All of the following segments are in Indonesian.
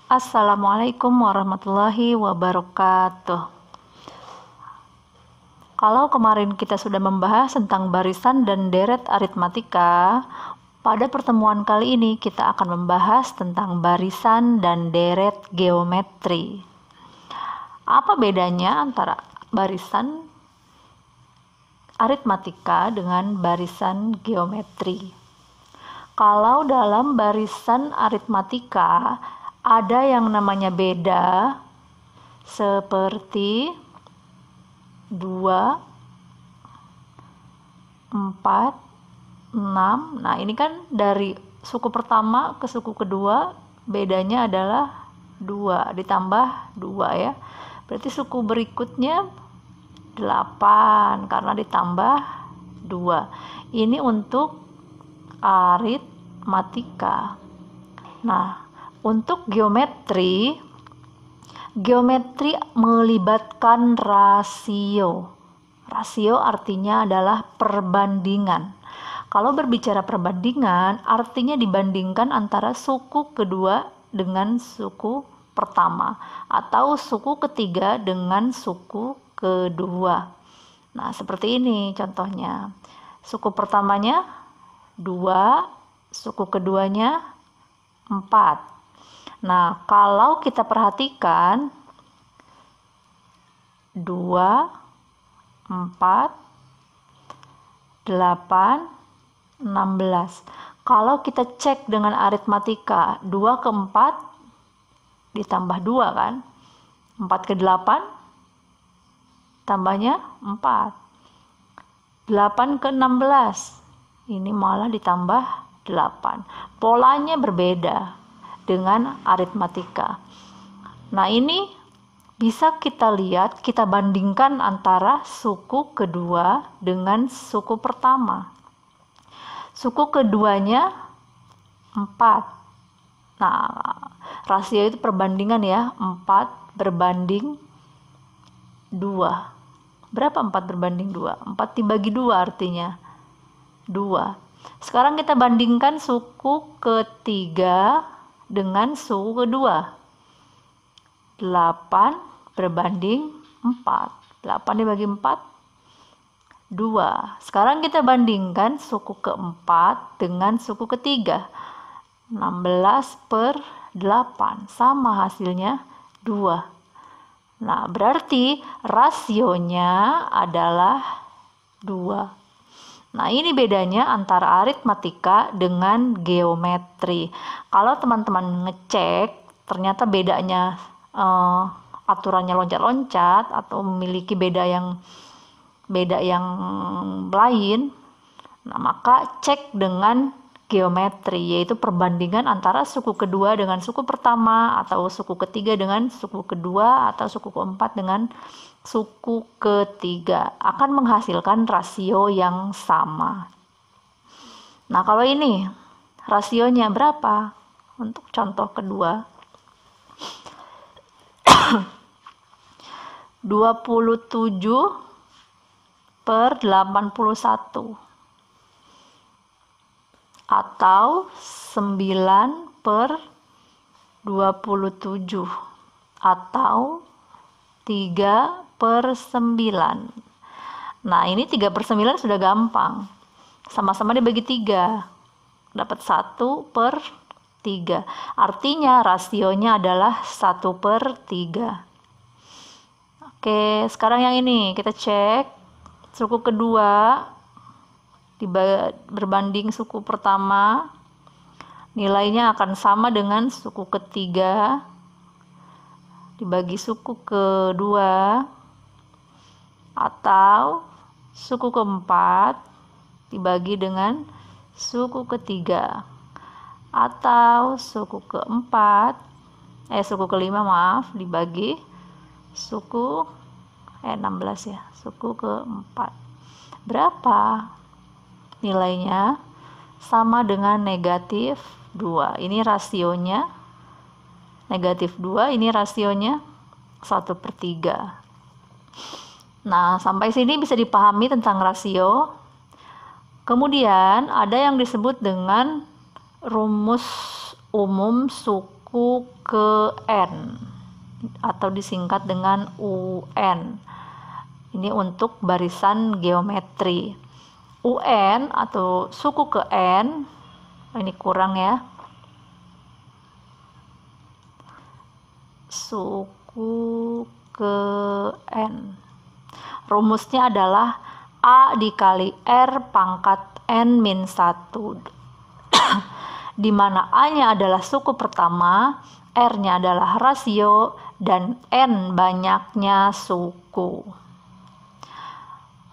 Assalamualaikum warahmatullahi wabarakatuh. Kalau kemarin kita sudah membahas tentang barisan dan deret aritmatika, pada pertemuan kali ini kita akan membahas tentang barisan dan deret geometri. Apa bedanya antara barisan aritmatika dengan barisan geometri? Kalau dalam barisan aritmatika ada yang namanya beda seperti 2, 4, 6. Nah, ini kan dari suku pertama ke suku kedua bedanya adalah 2 ditambah 2 ya. Berarti suku berikutnya 8 karena ditambah 2. Ini untuk aritmatika. Nah, untuk geometri melibatkan rasio. Rasio artinya adalah perbandingan. Kalau berbicara perbandingan, artinya dibandingkan antara suku kedua dengan suku pertama atau suku ketiga dengan suku kedua. Nah, seperti ini contohnya. Suku pertamanya 2, suku keduanya 4. Nah, kalau kita perhatikan 2, 4, 8, 16. Kalau kita cek dengan aritmatika, 2 ke 4 ditambah 2 kan? 4 ke 8 tambahnya 4. 8 ke 16. Ini malah ditambah 8. Polanya berbeda dengan aritmatika. Nah, ini bisa kita lihat, kita bandingkan antara suku kedua dengan suku pertama. Suku keduanya 4. Nah, rasio itu perbandingan ya, 4 berbanding 2. Berapa 4 berbanding 2? 4 dibagi 2 artinya 2. Sekarang kita bandingkan suku ketiga dengan suku kedua. 8 berbanding 4. 8 dibagi 4 2. Sekarang kita bandingkan suku keempat dengan suku ketiga. 16 per 8 sama hasilnya 2. Nah, berarti rasionya adalah 2. Nah, ini bedanya antara aritmatika dengan geometri. Kalau teman-teman ngecek ternyata bedanya aturannya loncat-loncat atau memiliki beda yang lain, nah maka cek dengan geometri, yaitu perbandingan antara suku kedua dengan suku pertama atau suku ketiga dengan suku kedua atau suku keempat dengan suku ketiga, akan menghasilkan rasio yang sama. Nah, kalau ini rasionya berapa? Untuk contoh kedua 27 per 81 atau 9 per 27 atau 3 per 9. Nah, ini 3 per 9 sudah gampang. Sama-sama dibagi 3. Dapat 1 per 3. Artinya rasionya adalah 1 per 3. Oke, sekarang yang ini kita cek. Suku kedua berbanding suku pertama, nilainya akan sama dengan suku ketiga dibagi suku kedua atau suku keempat dibagi dengan suku ketiga atau suku kelima dibagi suku 16 ya, suku keempat. Berapa nilainya? Sama dengan negatif 2. Ini rasionya negatif 2, ini rasionya 1 per 3. Nah, sampai sini bisa dipahami tentang rasio. Kemudian ada yang disebut dengan rumus umum suku ke N atau disingkat dengan UN. Ini untuk barisan geometri. UN atau suku ke N, ini kurang ya. Suku ke N. Rumusnya adalah A dikali R pangkat N min 1. Di mana A-nya adalah suku pertama, R-nya adalah rasio, dan N banyaknya suku.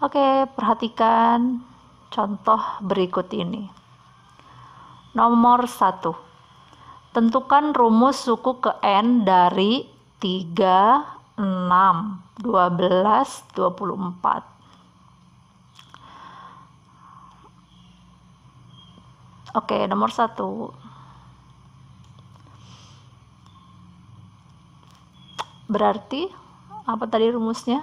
Oke, perhatikan contoh berikut ini. Nomor 1. Tentukan rumus suku ke N dari 3, 6, 12, 24. Oke, nomor 1. Berarti apa tadi rumusnya?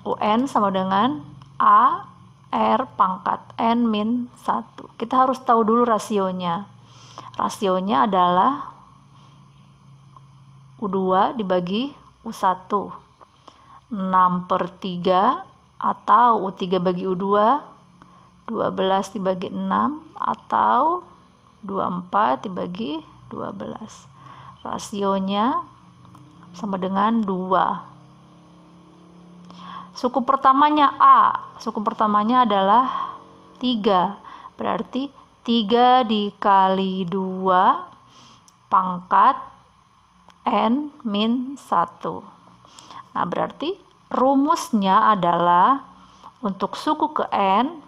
UN sama dengan A R pangkat N min 1. Kita harus tahu dulu rasionya. Rasionya adalah U2 dibagi U1. 6/3 atau U3 bagi U2, 12 dibagi 6 atau 24 dibagi 12. Rasionya sama dengan 2. Suku pertamanya A. Suku pertamanya adalah 3. Berarti 3 dikali 2 pangkat N min 1. Nah, berarti rumusnya adalah untuk suku ke N,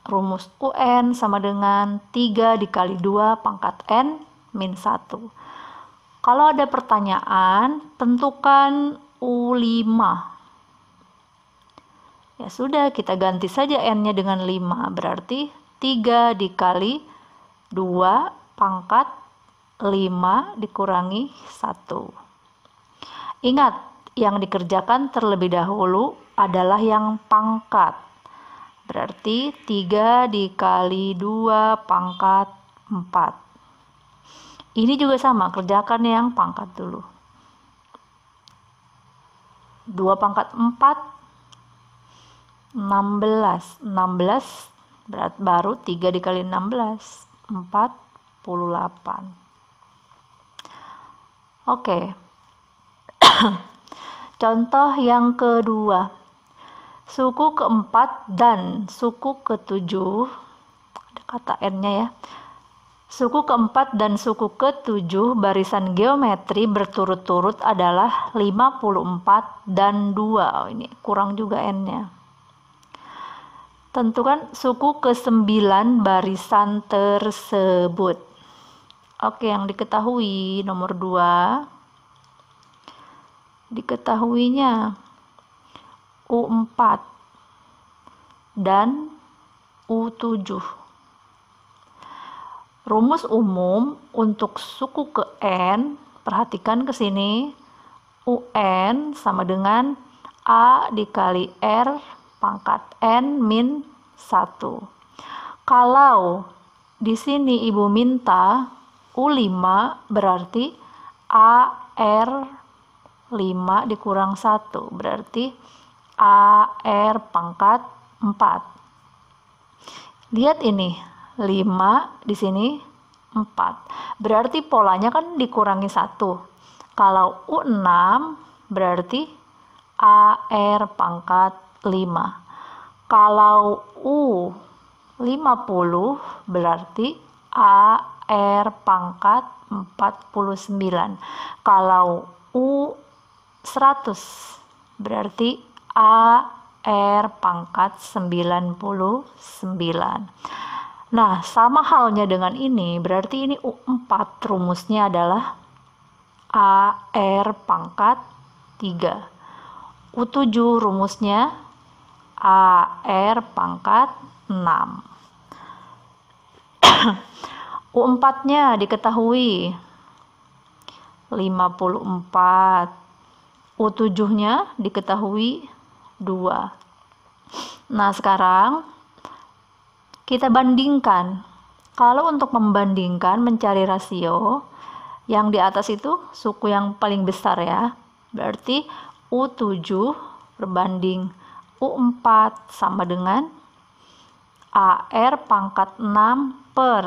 rumus UN sama dengan 3 dikali 2 pangkat N min 1. Kalau ada pertanyaan, tentukan U5. Ya sudah, kita ganti saja N-nya dengan 5. Berarti 3 dikali 2 pangkat 5 dikurangi 1. Ingat, yang dikerjakan terlebih dahulu adalah yang pangkat. Berarti 3 dikali 2 pangkat 4. Ini juga sama, kerjakan yang pangkat dulu. 2 pangkat 4, 16. 16 berat baru 3 dikali 16, 48. Oke. Contoh yang kedua. Suku keempat dan suku ketujuh, ada kata N-nya ya. Suku keempat dan suku ketujuh barisan geometri berturut-turut adalah 54 dan 2. Oh, ini kurang juga N-nya. Tentukan suku ke-9 barisan tersebut. Oke, yang diketahui nomor 2. Diketahuinya U4 dan U7. Rumus umum untuk suku ke N, perhatikan ke sini. UN sama dengan A dikali R pangkat N min 1. Kalau di sini Ibu minta U5, berarti AR 5 dikurang 1, berarti AR pangkat 4. Lihat ini, 5 di sini 4. Berarti polanya kan dikurangi 1. Kalau U6 berarti AR pangkat 5. Kalau U50 berarti AR pangkat 49. Kalau U100 berarti AR pangkat 99. Nah, sama halnya dengan ini, berarti ini U4 rumusnya adalah AR pangkat 3. U7 rumusnya AR pangkat 6. U4-nya diketahui 54. U7-nya diketahui 2. Nah, sekarang kita bandingkan Kalau untuk membandingkan, mencari rasio, yang di atas itu suku yang paling besar ya. Berarti U7 berbanding U4 sama dengan AR pangkat 6 per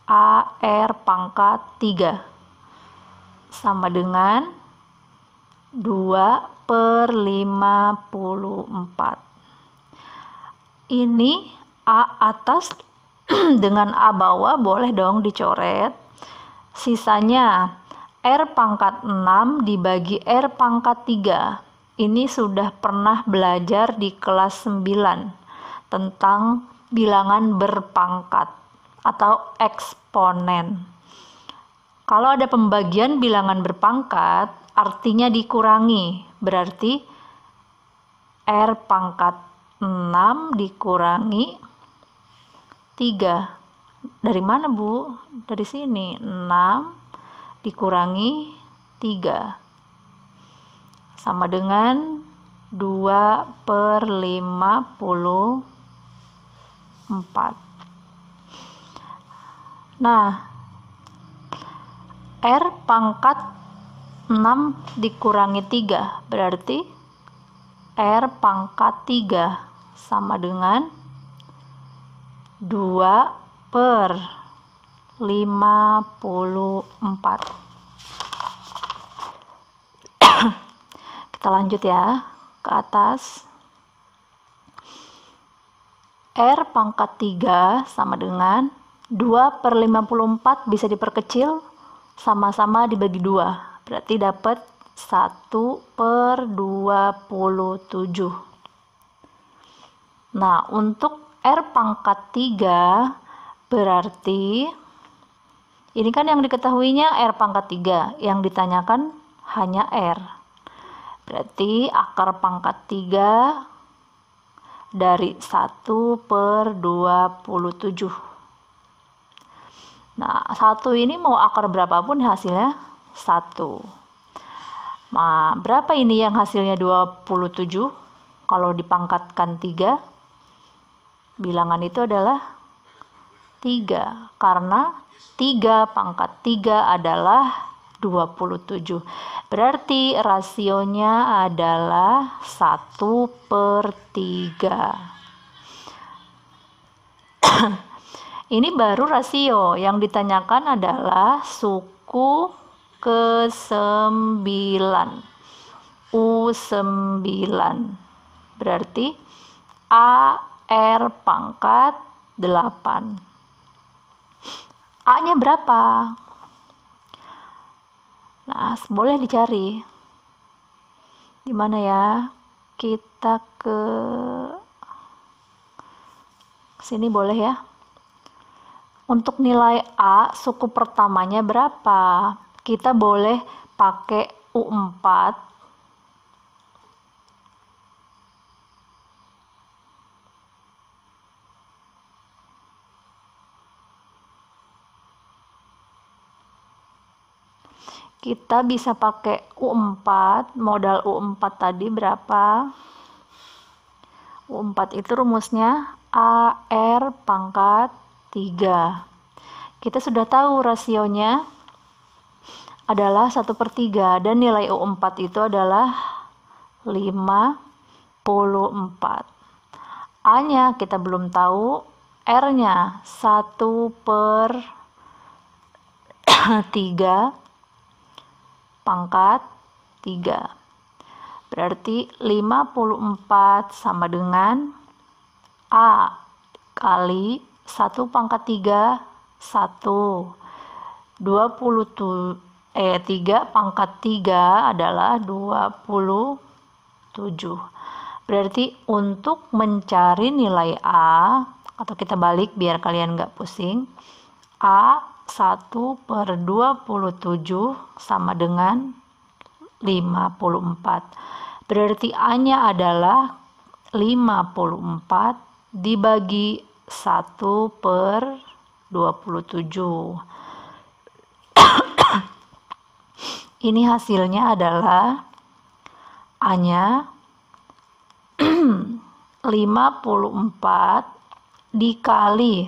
AR pangkat 3 sama dengan 2/54. Ini A atas dengan A bawah boleh dong dicoret. Sisanya R pangkat 6 dibagi R pangkat 3. Ini sudah pernah belajar di kelas 9 tentang bilangan berpangkat atau eksponen. Kalau ada pembagian bilangan berpangkat, artinya dikurangi. Berarti R pangkat 6 dikurangi 3. Dari mana, Bu? Dari sini. 6 dikurangi 3. Sama dengan 2/54. Nah, R pangkat 6 dikurangi 3. Berarti R pangkat 3 sama dengan 2/54. Kita lanjut ya ke atas. R pangkat 3 sama dengan 2/54 bisa diperkecil, sama-sama dibagi 2. Berarti dapat 1/27. Nah, untuk R pangkat 3 berarti ini kan yang diketahuinya R pangkat 3, yang ditanyakan hanya R. Berarti akar pangkat 3 dari 1/27. Nah, 1 ini mau akar berapapun hasilnya 1. Nah, berapa ini yang hasilnya 27? Kalau dipangkatkan 3, bilangan itu adalah 3. Karena 3 pangkat 3 adalah 27. Berarti rasionya adalah 1/3. Ini baru rasio. Yang ditanyakan adalah suku ke-9. U9. Berarti AR pangkat 8. A-nya berapa? Nah, boleh dicari. Di mana ya? Kita ke sini boleh ya. Untuk nilai A, suku pertamanya berapa? Kita boleh pakai U4. Kita bisa pakai U4, modal U4 tadi berapa? U4 itu rumusnya AR pangkat 3. Kita sudah tahu rasionya adalah 1/3 dan nilai U4 itu adalah 54. A-nya kita belum tahu, R-nya 1/3 pangkat 3. Berarti 54 sama dengan A kali 1 pangkat 3, 1. 3 pangkat 3 adalah 27. Berarti untuk mencari nilai A, atau kita balik biar kalian nggak pusing, A 1/27 sama dengan 54. Berarti A-nya adalah 54 dibagi 1/27. Ini hasilnya adalah A-nya 54 dikali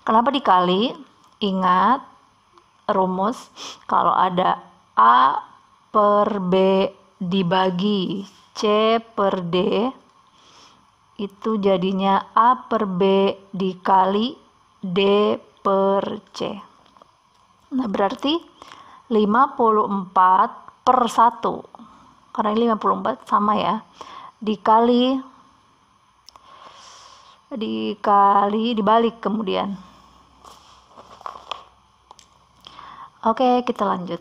Kenapa dikali? Ingat rumus, kalau ada A per B dibagi C per D, itu jadinya A per B dikali D per C. Nah, berarti 54 per 1, karena ini 54 sama ya, dibalik kemudian. Oke, kita lanjut.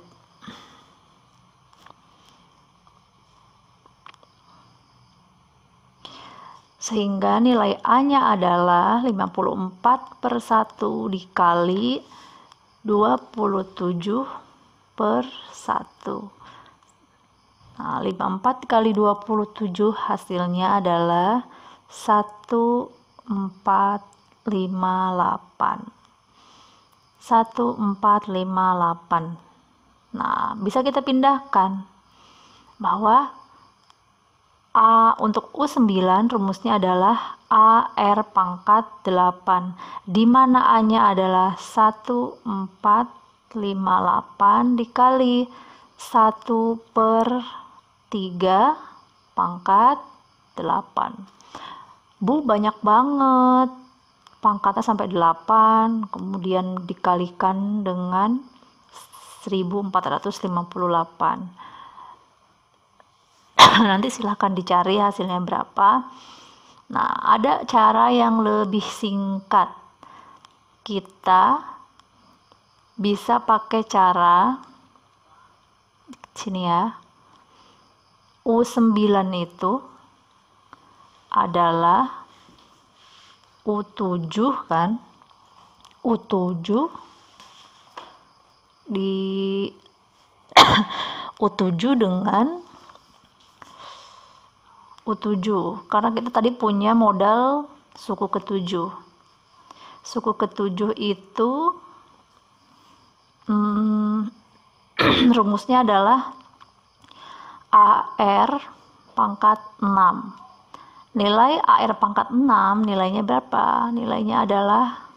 Sehingga nilai A-nya adalah 54 per 1 dikali 27 per 1. Nah, 54 kali 27 hasilnya adalah 1458. 1458. Nah, bisa kita pindahkan bahwa A untuk U9 rumusnya adalah AR pangkat 8, di mana A-nya adalah 1458 dikali 1 per 3 pangkat 8. Bu, banyak banget. Pangkatnya sampai 8, kemudian dikalikan dengan 1458. Nanti silahkan dicari hasilnya berapa. Nah, ada cara yang lebih singkat. Kita bisa pakai cara sini ya. U9 itu adalah U7 kan. U7 di U7 dengan U7, karena kita tadi punya modal suku ke-7. Suku ke-7 itu rumusnya adalah AR pangkat 6. Nilai AR pangkat 6 nilainya berapa? Nilainya adalah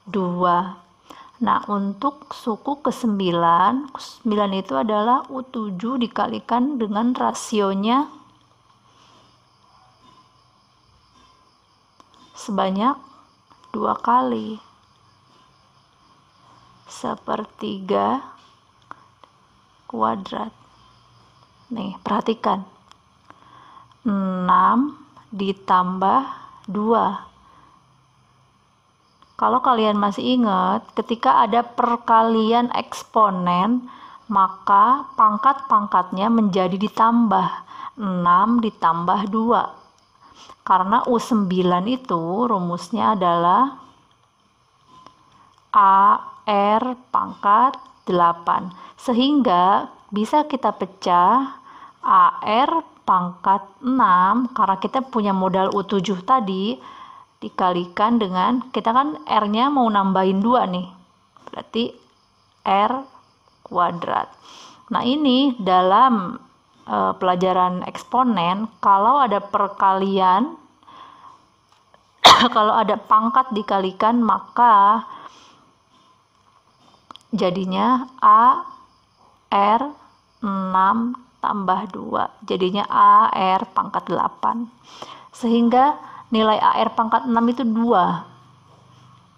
2. Nah, untuk suku ke-9, 9 itu adalah U7 dikalikan dengan rasionya sebanyak 2 kali, 1/3 kuadrat. Nih, perhatikan. 6 ditambah 2. Kalau kalian masih ingat, ketika ada perkalian eksponen, maka pangkat-pangkatnya menjadi ditambah. 6 ditambah 2. Karena U9 itu rumusnya adalah AR pangkat 8. Sehingga bisa kita pecah AR pangkat 6, karena kita punya modal U7 tadi, dikalikan dengan, kita kan R-nya mau nambahin 2 nih. Berarti R kuadrat. Nah, ini dalam pelajaran eksponen, kalau ada perkalian, kalau ada pangkat dikalikan, maka jadinya AR 6 tambah 2, jadinya AR pangkat 8. Sehingga nilai AR pangkat 6 itu 2.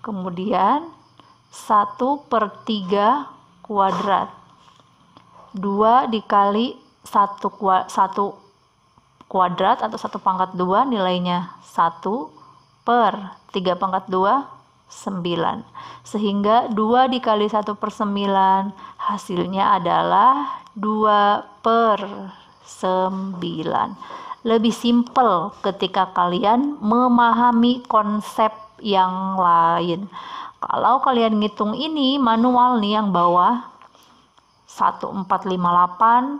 Kemudian 1/3 kuadrat. 2 dikali 1 kuadrat atau 1 pangkat 2 nilainya 1/3 pangkat 2, 9. Sehingga 2 dikali 1/9 hasilnya adalah 2/9. Lebih simpel ketika kalian memahami konsep yang lain. Kalau kalian ngitung ini manual nih, yang bawah 1458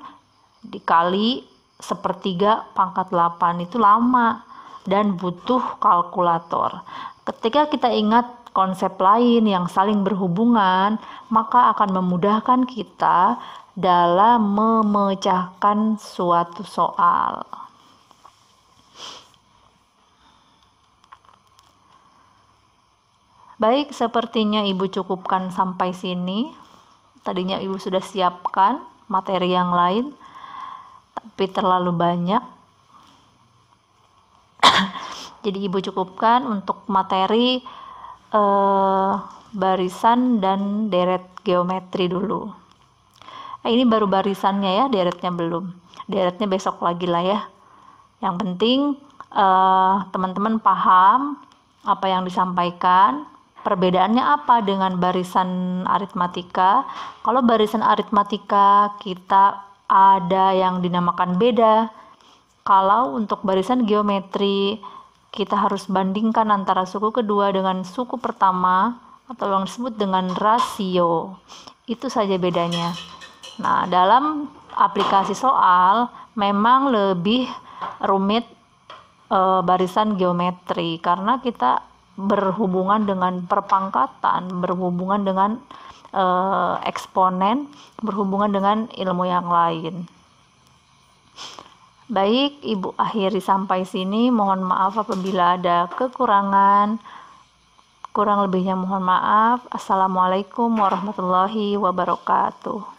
dikali 1/3 pangkat 8 itu lama dan butuh kalkulator. Ketika kita ingat konsep lain yang saling berhubungan, maka akan memudahkan kita dalam memecahkan suatu soal. Baik, sepertinya Ibu cukupkan sampai sini. Tadinya Ibu sudah siapkan materi yang lain, tapi terlalu banyak. Jadi Ibu cukupkan untuk materi barisan dan deret geometri dulu. Ini baru barisannya ya, deretnya belum. Deretnya besok lagi lah ya. Yang penting teman-teman paham apa yang disampaikan. Perbedaannya apa dengan barisan aritmatika? Kalau barisan aritmatika kita ada yang dinamakan beda. Kalau untuk barisan geometri kita harus bandingkan antara suku kedua dengan suku pertama atau yang disebut dengan rasio. Itu saja bedanya. Nah, dalam aplikasi soal memang lebih rumit barisan geometri karena kita berhubungan dengan perpangkatan, berhubungan dengan eksponen, berhubungan dengan ilmu yang lain. Baik, Ibu akhiri sampai sini. Mohon maaf apabila ada kekurangan. Kurang lebihnya mohon maaf. Assalamualaikum warahmatullahi wabarakatuh.